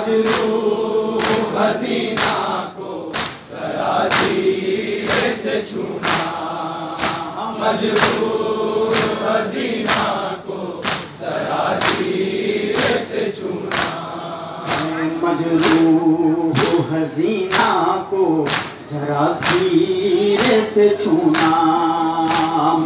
मजरूह हसीना को जरा धीरे से छूना, मजरूह हसीना को जरा धीरे से छूना, मजरूह हसीना को जरा धीरे से छूना,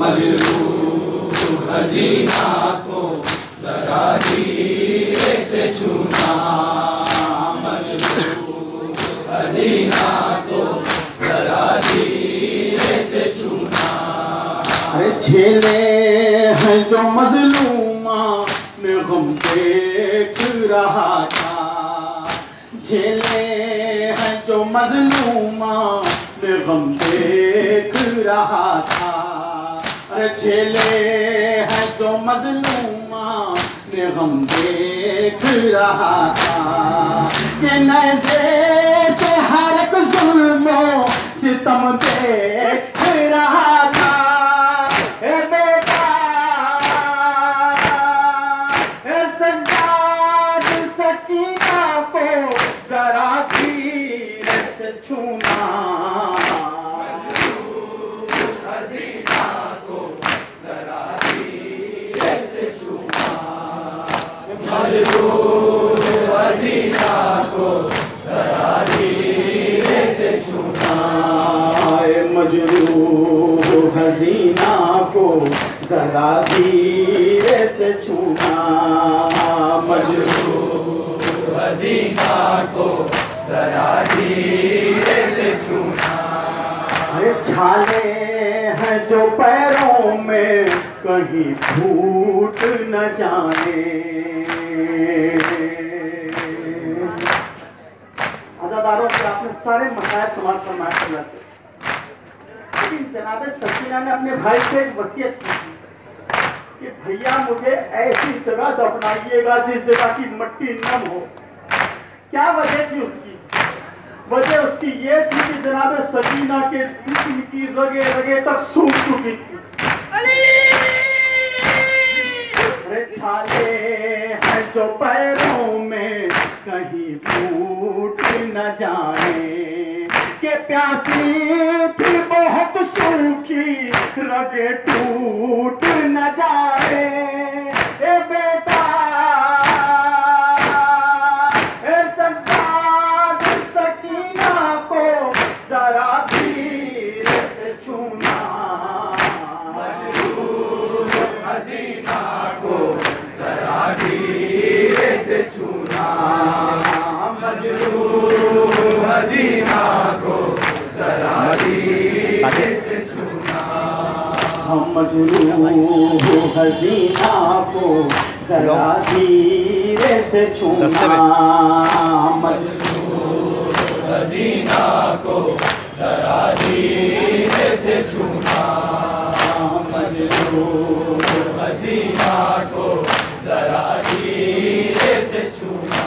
मजरूह हसीना को जरा धीरे से छूना, मजरूह हसीना को जरा धीरे से छूना। अरे झेले हैं जो मजलूमा में गम देख रहा था, झेले हैं जो मजलूमा में गम देख रहा था, अरे झेले हैं जो मजलूमा में गम देख रहा था, कि नज़र से हर एक जुल्म सितम देख रहा था। ए बेटा ए सज्जाद सकीना को जरा धीरे से छूना, हसीना को जरा धीरे से छूना, मजरूह हसीना को जरा धीरे से छूना, मजरूह हसीना को जरा धीरे से छूना, मजरूह हसीना को जरा धीरे से छूना। अरे छाले हैं जो पैरों में कहीं फूट न जाने, आजादारों से आपने सारे मसाइल समाज पर मार कर लाते, लेकिन जनाब सकीना ने अपने भाई से एक वसीयत की थी कि भैया मुझे ऐसी जगह दफनाइएगा जिस जगह की मिट्टी नम हो। क्या वजह थी उसकी? वजह उसकी ये थी कि जनाब सकीना के जिस्म की रगे रगे तक सूख चुकी थी। अरे छाले हैं जो पैरों में कहीं फूट न जाने, के प्यासी थी बहुत सूखी रगे टूट न जाए। ए बेटा ए सज्जाद सकीना को जरा धीरे से छूना, मजरूह हसीना को जरा धीरे से छूना, मजरूह हसीना को जरा धीरे से छूना, मजरूह हसीना को जरा धीरे से छूना, मजरूह हसीना को जरा धीरे से छूना, मजरूह हसीना को जरा धीरे से छूना।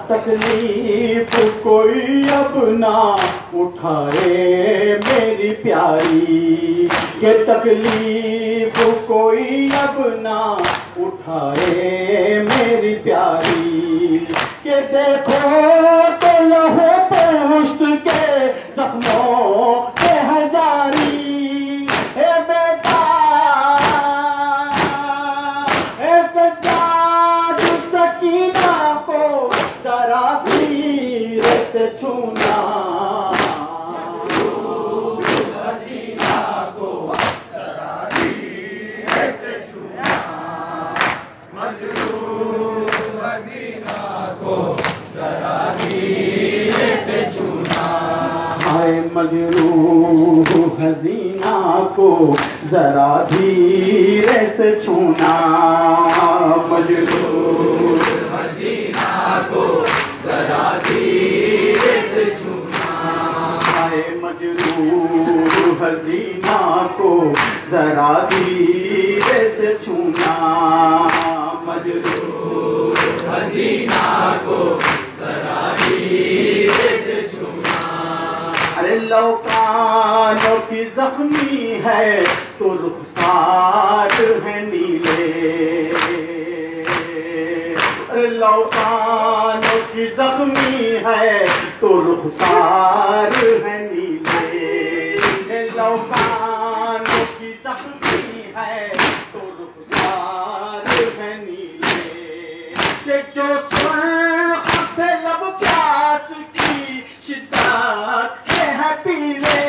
तकलीफ कोई अब ना उठाए मेरी प्यारी, ये तकलीफ कोई अब ना उठाए मेरी प्यारी, के देखो तो लहू पोस्ट के जख्मों से है जारी। ए बेटा ए सज्जाद सकीना को जरा धीरे से छूना, हसीना को जरा धीरे से छूना, मजरूह हसीना को जरा धीरे से छूना, हाय मजरूह हसीना को जरा धीरे से छूना, मजरूह हसीना को जरा धीरे से छूना, हाय मजरूह हसीना को जरा धीरे से छूना, मजरूह हसीना को जरा धीरे से छूना। अरे लौकानों की जख्मी है तो रुखसार है नीले, अरे लौकानों की जख्मी है तो रुखसार है नीले, लौकानों की जख्मी है तो रुखसार है नीले, कि जो सुर्ख से लब प्यास की शिद्दत के है पीले।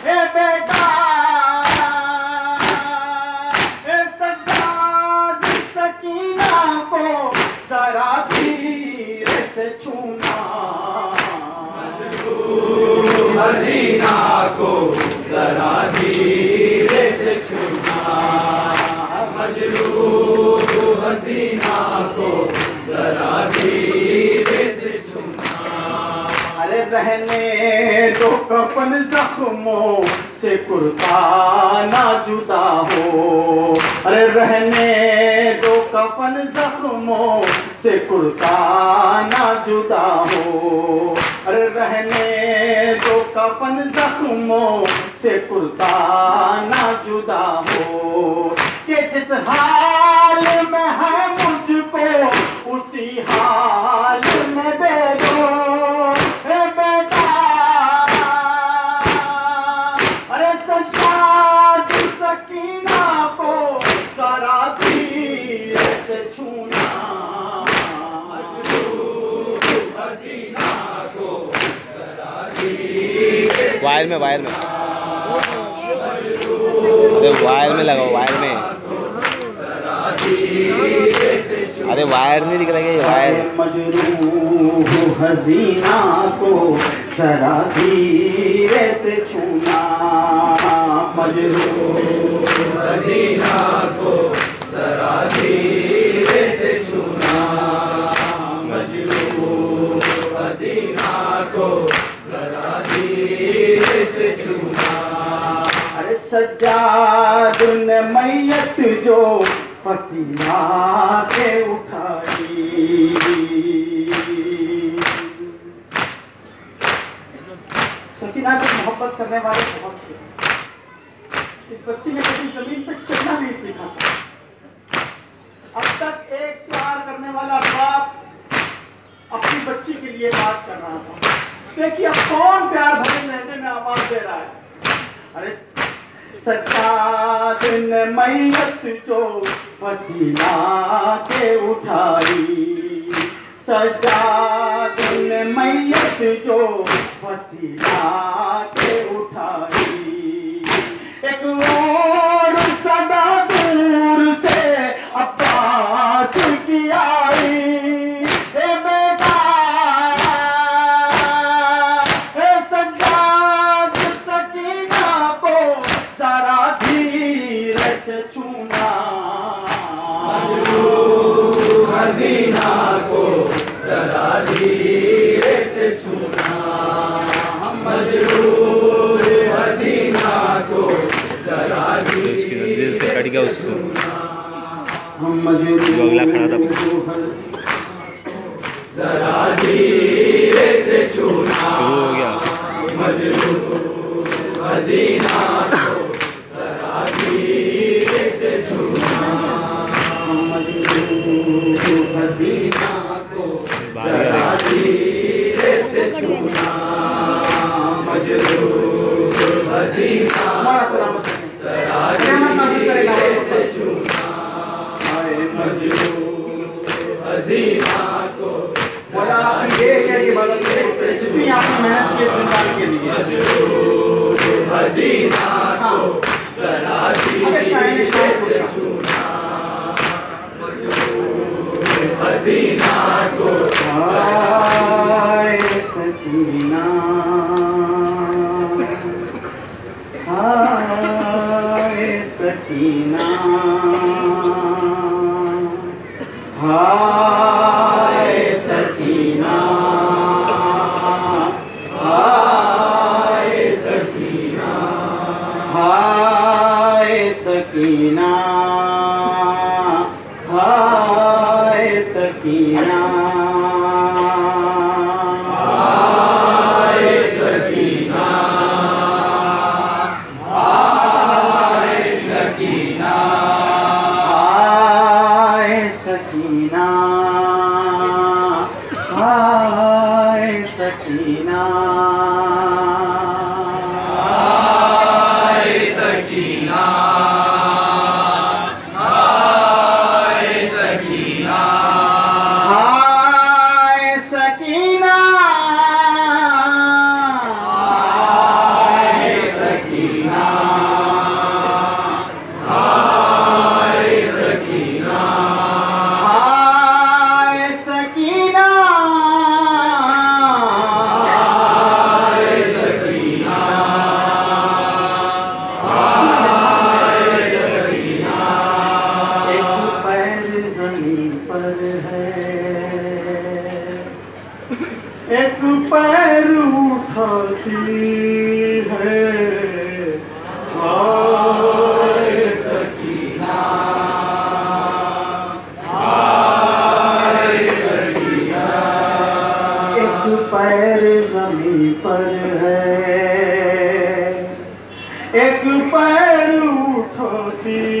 ए बेटा ए सज्जाद सकीना को जरा धीरे से छूना, हसीना को जरा धीरे से छूना, मजरूह हसीना को जरा धीरे से छूना। अरे रहने दो कफन जख्मों से कुर्ता ना जुदा हो, अरे रहने दो कफन जख्मों से कुर्ता ना जुदा हो, अरे रहने दो कफन जख्मों से कुर्ता ना जुदा हो, कि जिस हाल में है मुझको उसी हाल में दे दो। ए बेटा अरे सज्जाद सकीना को जरा धीरे से छूना, हसीना को जरा धीरे से वायर में अरे वायर में लगाओ, वायर में। अरे वायर नहीं दिख रहा है, वायर। मजरूह हसीना को जरा धीरे से छूना, मजरूह हसीना को जरा धीरे से छूना, मजरूह हसीना को जरा धीरे से छूना। अरे सज्जाद ने मैयत जो पसीना के उठाई, सकीना से मोहब्बत करने वाले बहुत थे। इस बच्ची ने कभी जमीन पर चलना नहीं सीखा था। अब तक एक प्यार करने वाला बाप अपनी बच्ची के लिए बात कर रहा था। देखिए अब कौन प्यार भरे लहजे में आवाज दे रहा है। अरे सज्जाद ने मैयत जो पसीना के उठाई, सज्जाद ने मैयत जो पसीना के उठाई, एक और सदा दूर से अब्बास की आई। ए बेटा ए सज्जाद सकीना को जरा धीरे से छूना, हसीना को जरा धीरे से छूना, मजरूह हसीना को जरा उसकी दिल से कट गया उसको, जो अगला खड़ा था जरा धीरे से छूना, शुरू हो गया। मजरूह हसीना को जरा धीरे से छूना, मजरूह हसीना को जरा धीरे से छूना, मजरूह हसीना जरा धीरे से छूना, मजरूह हसीना को मेहनत की जिंदगी के लिए हसीना को जरा धीरे से छूना, हसीना को हाय सकीना, हाय सकीना, हाय सकीना, हाय सकीना, हाय सकीना, हाय सकीना। हाय सकीना हाय सकीना हाय सकीना हाय सकीना हाय सकीना हाय सकीना हाय सकीना हाय सकीना हाय सकीना एक पैर जमीन पर है एक पैर उठाती है हाय सकीना हाय सकीना एक पैर जमीन पर है एक पैर उठाती